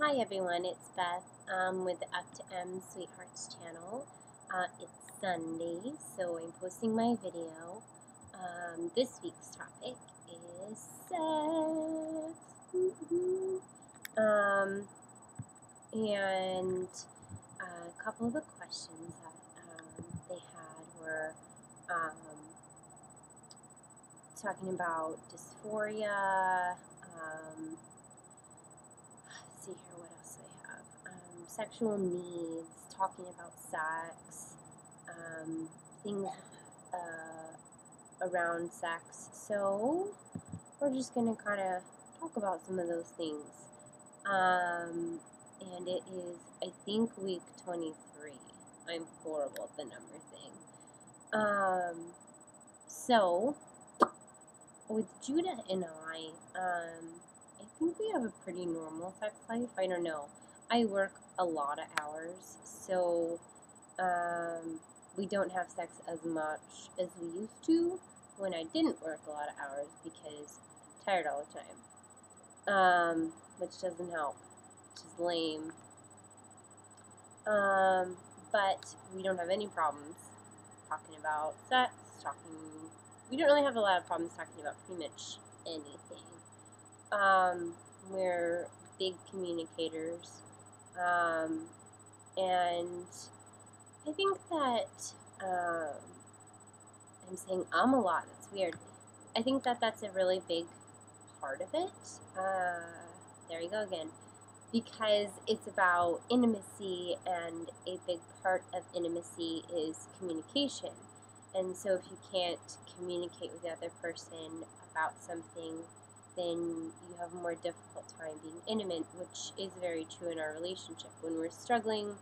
Hi everyone, it's Beth with the Up to M Sweethearts channel. It's Sunday, so I'm posting my video. This week's topic is sex. And a couple of the questions that they had were talking about dysphoria. Let's see here, what else do I have? Sexual needs, talking about sex, things around sex. So we're just going to kind of talk about some of those things. And it is, I think, week 23. I'm horrible at the number thing. So with Judah and I think we have a pretty normal sex life. I don't know. I work a lot of hours, so we don't have sex as much as we used to when I didn't work a lot of hours because I'm tired all the time, which doesn't help, which is lame. But we don't have any problems talking about sex, we don't really have a lot of problems talking about pretty much anything. We're big communicators, and I think that, I'm saying a lot, that's weird. I think that that's a really big part of it, there you go again, because it's about intimacy, and a big part of intimacy is communication. And so if you can't communicate with the other person about something, then you have a more difficult time being intimate, which is very true in our relationship. When we're struggling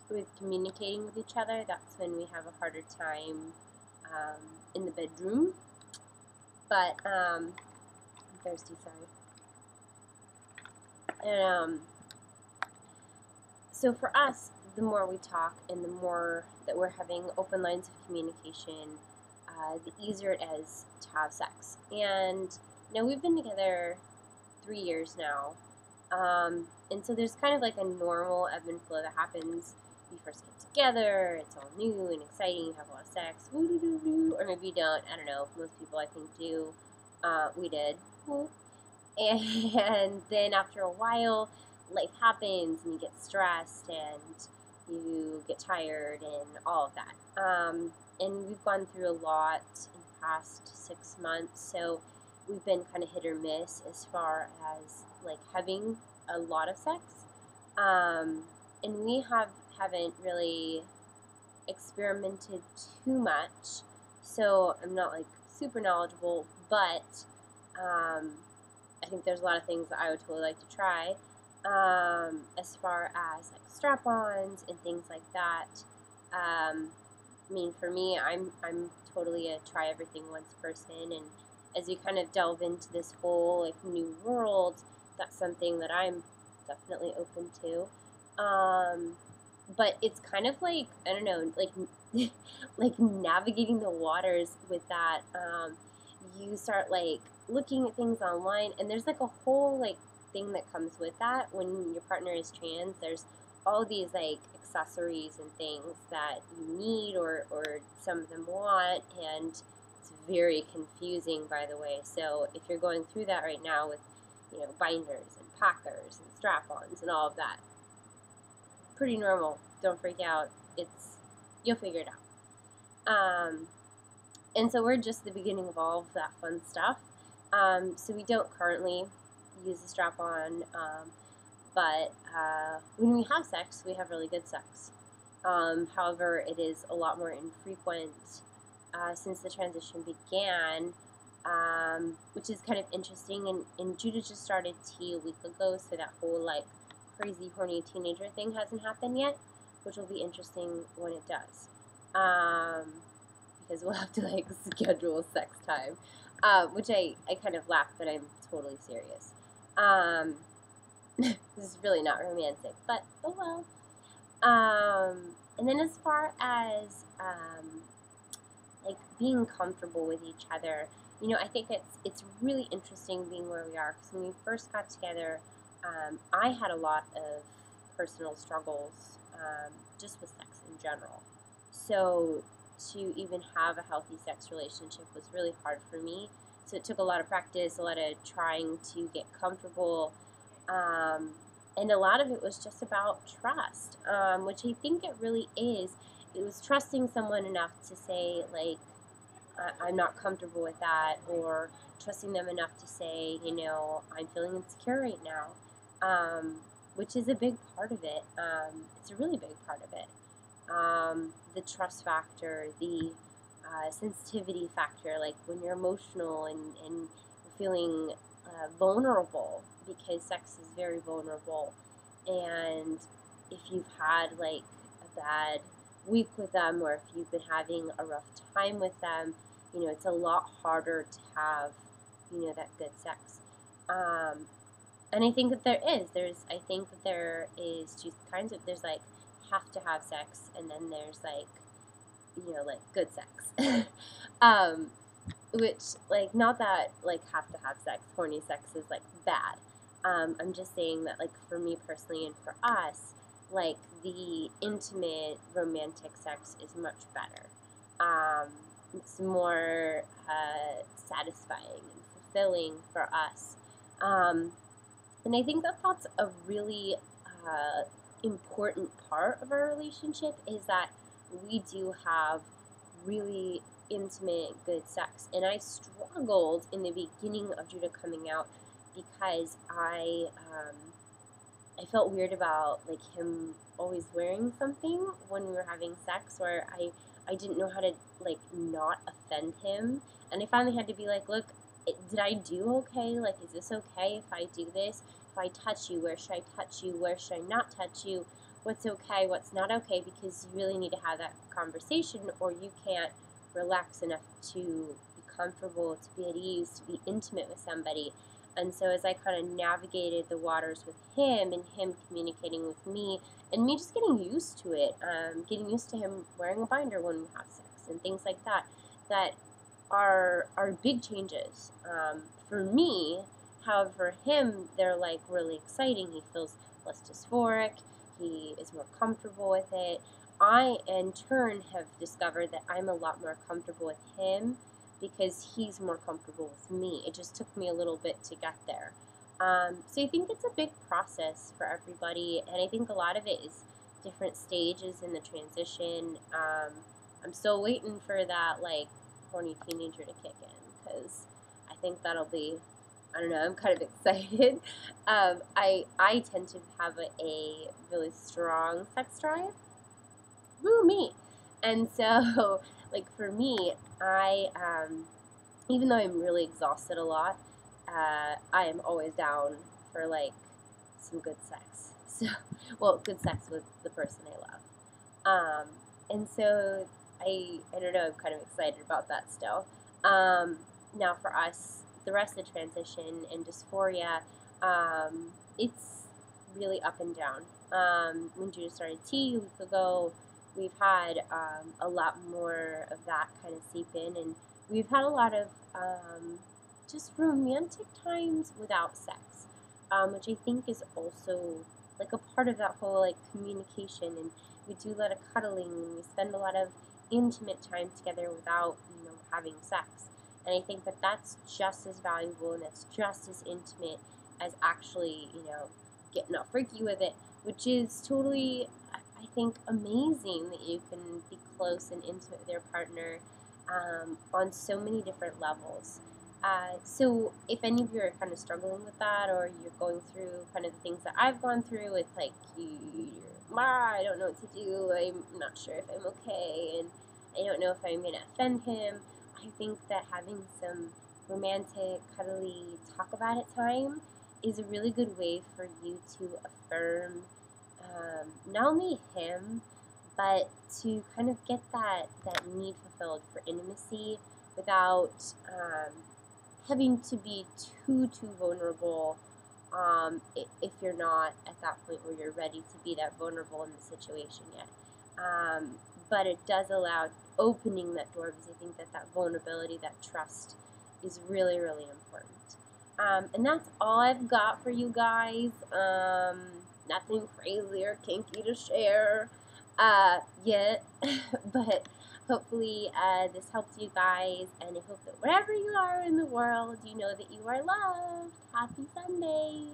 with communicating with each other, that's when we have a harder time in the bedroom. But I'm thirsty, sorry. And so for us, the more we talk and the more that we're having open lines of communication, the easier it is to have sex. And now we've been together 3 years now, and so there's kind of like a normal ebb and flow that happens. We first get together, it's all new and exciting, you have a lot of sex, woo-doo-doo-doo, or maybe you don't, I don't know, most people I think do. We did. And then after a while, life happens and you get stressed and you get tired and all of that. And we've gone through a lot in the past 6 months, so we've been kind of hit or miss as far as like having a lot of sex. And we haven't really experimented too much, so I'm not like super knowledgeable, but I think there's a lot of things that I would totally like to try, as far as like strap-ons and things like that. I mean, for me, I'm totally a try everything once person, and as you kind of delve into this whole like new world, that's something that I'm definitely open to. But it's kind of like, I don't know, like like navigating the waters with that. You start like looking at things online, and there's like a whole like thing that comes with that. When your partner is trans, there's all these like accessories and things that you need or some of them want, and it's very confusing, by the way. So if you're going through that right now with, you know, binders and packers and strap-ons and all of that, pretty normal. Don't freak out. You'll figure it out. And so we're just at the beginning of all of that fun stuff. So we don't currently use a strap-on, but when we have sex, we have really good sex. However, it is a lot more infrequent since the transition began, which is kind of interesting. And Judah just started tea a week ago, so that whole like crazy horny teenager thing hasn't happened yet, which will be interesting when it does. Because we'll have to like schedule sex time, which I kind of laugh, but I'm totally serious. This is really not romantic, but oh well. And then as far as like being comfortable with each other, you know, I think it's really interesting being where we are, because when we first got together, I had a lot of personal struggles just with sex in general. So to even have a healthy sex relationship was really hard for me. So it took a lot of practice, a lot of trying to get comfortable. And a lot of it was just about trust, which I think it really is. It was trusting someone enough to say, like, I'm not comfortable with that, or trusting them enough to say, you know, I'm feeling insecure right now, which is a big part of it. It's a really big part of it. The trust factor, the sensitivity factor, like when you're emotional and feeling vulnerable, because sex is very vulnerable. And if you've had like a bad week with them, or if you've been having a rough time with them, you know, it's a lot harder to have, you know, that good sex. And I think that I think that there is two kinds of, there's like have to have sex, and then there's like, you know, like good sex. Which, like, not that like have to have sex, horny sex is like bad. I'm just saying that, like, for me personally and for us, like, the intimate romantic sex is much better. It's more satisfying and fulfilling for us. And I think that that's a really important part of our relationship, is that we do have really intimate, good sex. And I struggled in the beginning of Judah coming out because I felt weird about like him always wearing something when we were having sex, or I didn't know how to like not offend him. And I finally had to be like, look, did I do okay? Like, is this okay if I do this? If I touch you, where should I touch you? Where should I not touch you? What's okay? What's not okay? Because you really need to have that conversation, or you can't relax enough to be comfortable, to be at ease, to be intimate with somebody. And so as I kind of navigated the waters with him, and him communicating with me, and me just getting used to it, getting used to him wearing a binder when we have sex and things like that, that are big changes. For me, however, for him, they're like really exciting. He feels less dysphoric. He is more comfortable with it. I, in turn, have discovered that I'm a lot more comfortable with him because he's more comfortable with me. It just took me a little bit to get there. So I think it's a big process for everybody, and I think a lot of it is different stages in the transition. I'm still waiting for that, like, horny teenager to kick in, because I think that'll be, I don't know, I'm kind of excited. I tend to have a really strong sex drive. Woo, me. And so, like, for me, even though I'm really exhausted a lot, I am always down for, like, some good sex. So, well, good sex with the person I love. And so, I don't know, I'm kind of excited about that still. Now, for us, the rest of the transition and dysphoria, it's really up and down. When Judah started tea a week ago, we've had a lot more of that kind of seep in, and we've had a lot of just romantic times without sex, which I think is also like a part of that whole like communication. And we do a lot of cuddling, and we spend a lot of intimate time together without, you know, having sex. And I think that that's just as valuable, and it's just as intimate as actually, you know, getting all freaky with it, which is totally, I think, amazing that you can be close and intimate with your partner on so many different levels. So if any of you are kind of struggling with that, or you're going through kind of the things that I've gone through with, like, I don't know what to do, I'm not sure if I'm okay, and I don't know if I'm going to offend him, I think that having some romantic, cuddly, talk about it time is a really good way for you to affirm not only him, but to kind of get that need fulfilled for intimacy without having to be too vulnerable if you're not at that point where you're ready to be that vulnerable in the situation yet. But it does allow opening that door, because I think that vulnerability, that trust is really, really important. And that's all I've got for you guys. Nothing crazy or kinky to share yet, but hopefully this helps you guys, and I hope that wherever you are in the world, you know that you are loved. Happy Sunday.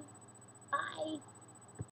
Bye.